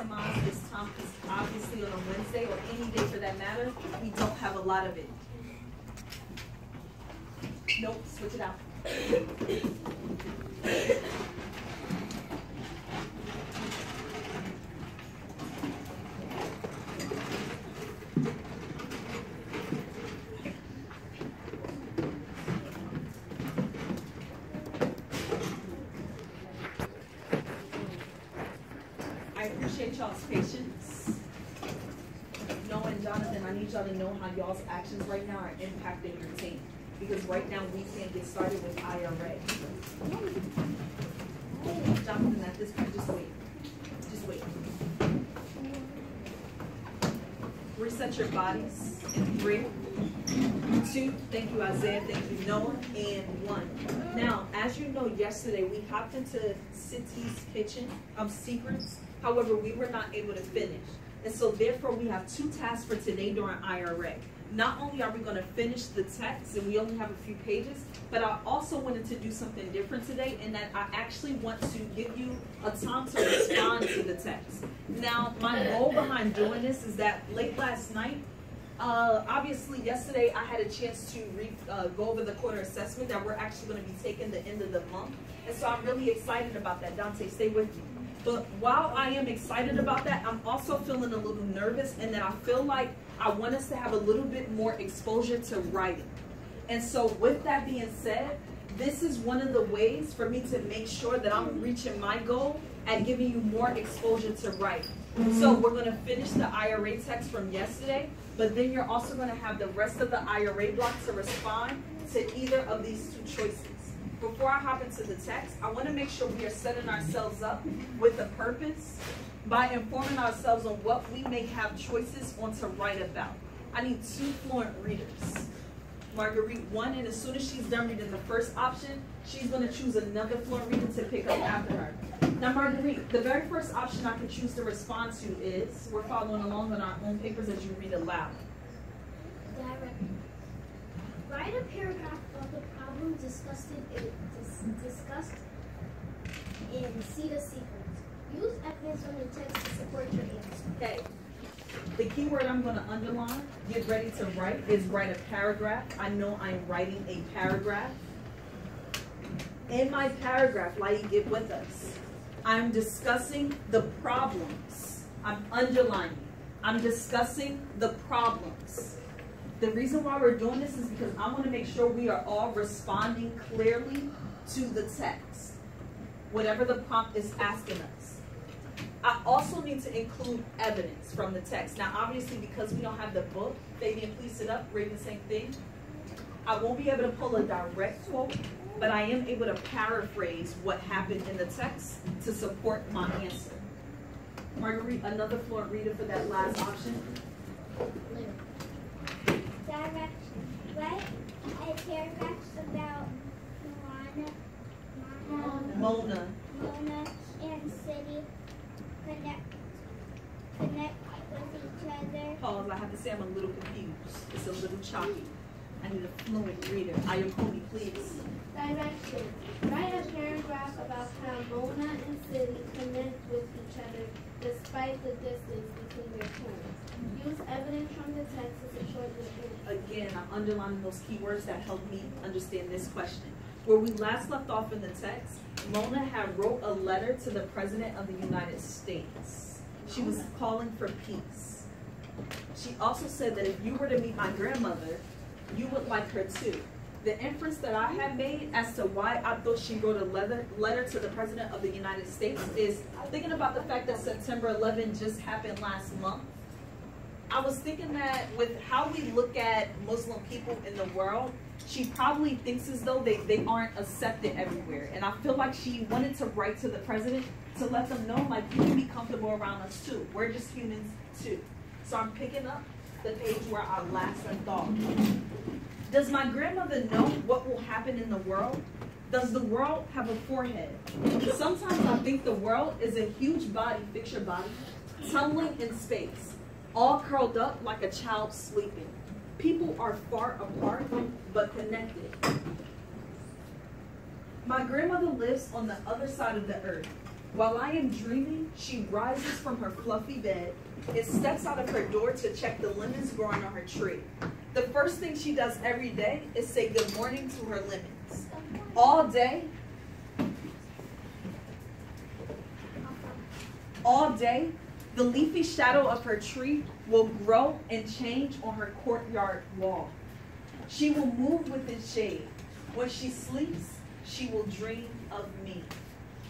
maximize this time because obviously on a Wednesday or any day for that matter, we don't have a lot of it. Nope, switch it out. I appreciate y'all's patience. Noah and Jonathan, I need y'all to know how y'all's actions right now are impacting your team. Because right now we can't get started with IRA. Jonathan, at this point, just wait. Just wait. Reset your bodies in 3, 2, thank you Isaiah, thank you Noah, and 1. Now, as you know, yesterday we hopped into City's kitchen of secrets. However, we were not able to finish. And so therefore we have 2 tasks for today during IRA. Not only are we going to finish the text, and we only have a few pages, but I also wanted to do something different today, in that I actually want to give you a time to respond to the text. Now, my goal behind doing this is that late last night, obviously yesterday I had a chance to go over the quarter assessment that we're actually going to be taking the end of the month. And so I'm really excited about that. Dante, stay with me. But while I am excited about that, I'm also feeling a little nervous, and that I feel like I want us to have a little bit more exposure to writing. And so with that being said, this is one of the ways for me to make sure that I'm reaching my goal at giving you more exposure to writing. So we're going to finish the IRA text from yesterday, but then you're also going to have the rest of the IRA block to respond to either of these 2 choices. Before I hop into the text, I want to make sure we are setting ourselves up with a purpose by informing ourselves on what we may have choices on to write about. I need 2 fluent readers. Marguerite 1, and as soon as she's done reading the first option, she's going to choose another fluent reader to pick up after her. Now Marguerite, the very first option I can choose to respond to is, we're following along on our own papers as you read aloud. Write a paragraph of the problem discussed in See the Sequence. Use evidence from the text to support your answer. Okay. The key word I'm going to underline, get ready to write, is write a paragraph. I know I'm writing a paragraph. In my paragraph, Lai, get with us. I'm discussing the problems. I'm underlining. I'm discussing the problems. The reason why we're doing this is because I want to make sure we are all responding clearly to the text, whatever the prompt is asking us. I also need to include evidence from the text. Now, obviously, because we don't have the book, Fabian, please sit up, read the same thing. I won't be able to pull a direct quote, but I am able to paraphrase what happened in the text to support my answer. Marguerite, another fluent reader for that last option. Direction. Write a paragraph about Mona and City connect with each other. Pause, I have to say I'm a little confused. It's a little choppy. I need a fluent reader. Ayakuni, please. Direction. Write a paragraph about how Mona and City connect with each other despite the distance between their homes. Use evidence from the text to support your answer. Again, I'm underlining those keywords that help me understand this question. Where we last left off in the text, Mona had wrote a letter to the President of the United States. She was calling for peace. She also said that if you were to meet my grandmother, you would like her too. The inference that I had made as to why I thought she wrote a letter to the President of the United States is thinking about the fact that September 11 just happened last month. I was thinking that with how we look at Muslim people in the world, she probably thinks as though they aren't accepted everywhere. And I feel like she wanted to write to the president to let them know, like, you can be comfortable around us too. We're just humans too. So I'm picking up the page where I last left off. Does my grandmother know what will happen in the world? Does the world have a forehead? Sometimes I think the world is a huge body, picture body, tumbling in space, all curled up like a child sleeping. People are far apart, but connected. My grandmother lives on the other side of the earth. While I am dreaming, she rises from her fluffy bed and steps out of her door to check the lemons growing on her tree. The first thing she does every day is say good morning to her lemons. All day, the leafy shadow of her tree will grow and change on her courtyard wall. She will move with its shade. When she sleeps, she will dream of me.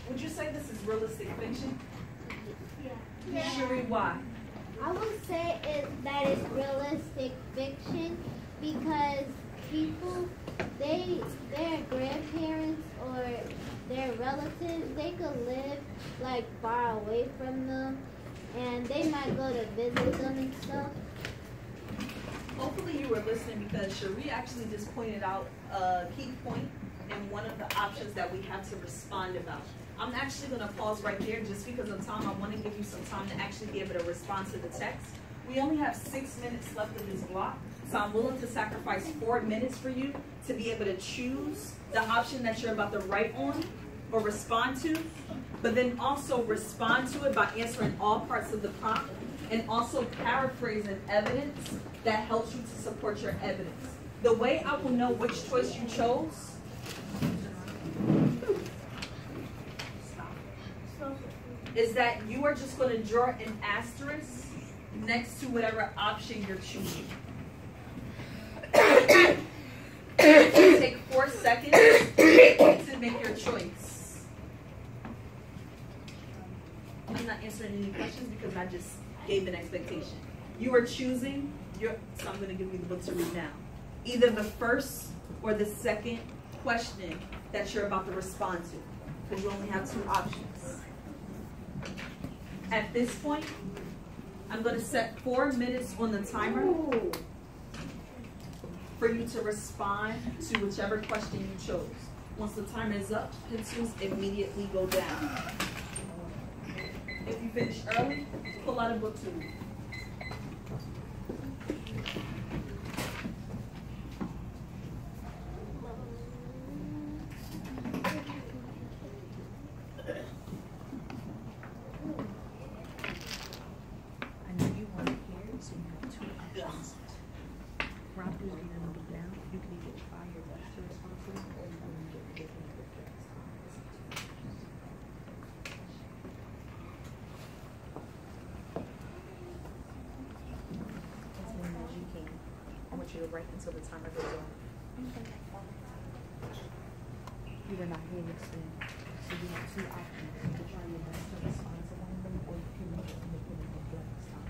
Would you say this is realistic fiction? Yeah. Cherie, why? I would say that it's realistic fiction because people, their grandparents or their relatives, they could live like far away from them, and they might go to visit them and stuff. Hopefully you were listening, because Cherie actually just pointed out a key point and one of the options that we have to respond about. I'm actually going to pause right there just because of time. I want to give you some time to actually be able to respond to the text. We only have 6 minutes left of this block, so I'm willing to sacrifice 4 minutes for you to be able to choose the option that you're about to write on or respond to, but then also respond to it by answering all parts of the prompt and also paraphrasing evidence that helps you to support your evidence. The way I will know which choice you chose is that you are just going to draw an asterisk next to whatever option you're choosing. Take 4 seconds to make your choice. I'm not answering any questions because I just gave an expectation. You are choosing so I'm going to give you the book to read now. Either the first or the second question that you're about to respond to, because you only have 2 options. At this point, I'm going to set 4 minutes on the timer for you to respond to whichever question you chose. Once the timer is up, pencils immediately go down. If you finish early, pull out a book to read. Right until the timer goes on. You were not here yesterday, so you have 2 options. You can try your best to respond to one of them, or you can make it independent of the other time.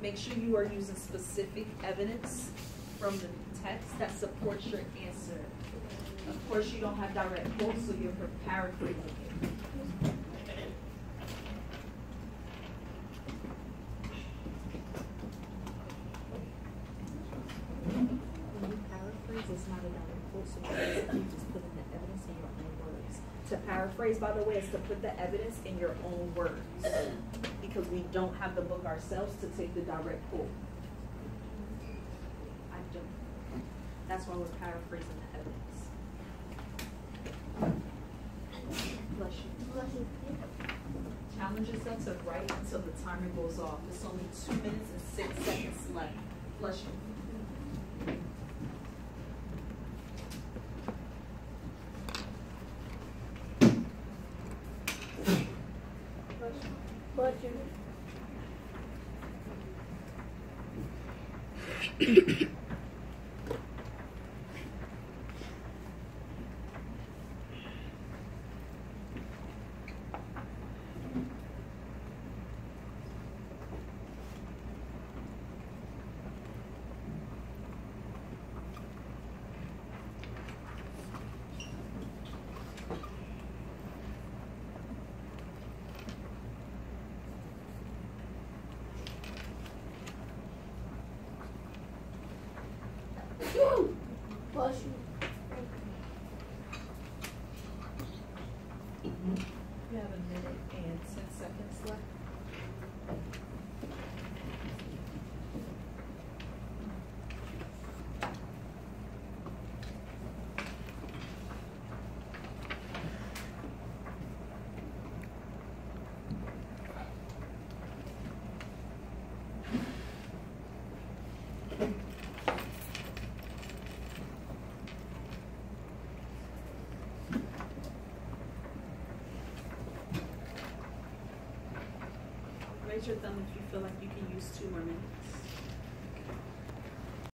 Make sure you are using specific evidence from the text that supports your answer. Of course, you don't have direct quotes, so you're paraphrasing it. When you paraphrase, it's not a direct quote, so you just put in the evidence in your own words. To paraphrase, by the way, is to put the evidence in your own words, because we don't have the book ourselves to take the direct quote. I don't. That's why we're paraphrasing the evidence. Bless you. Bless you. Challenge yourself to write until the timer goes off. It's only 2 minutes and 6 seconds left. Bless you. your thumb if you feel like you can use 2 more minutes.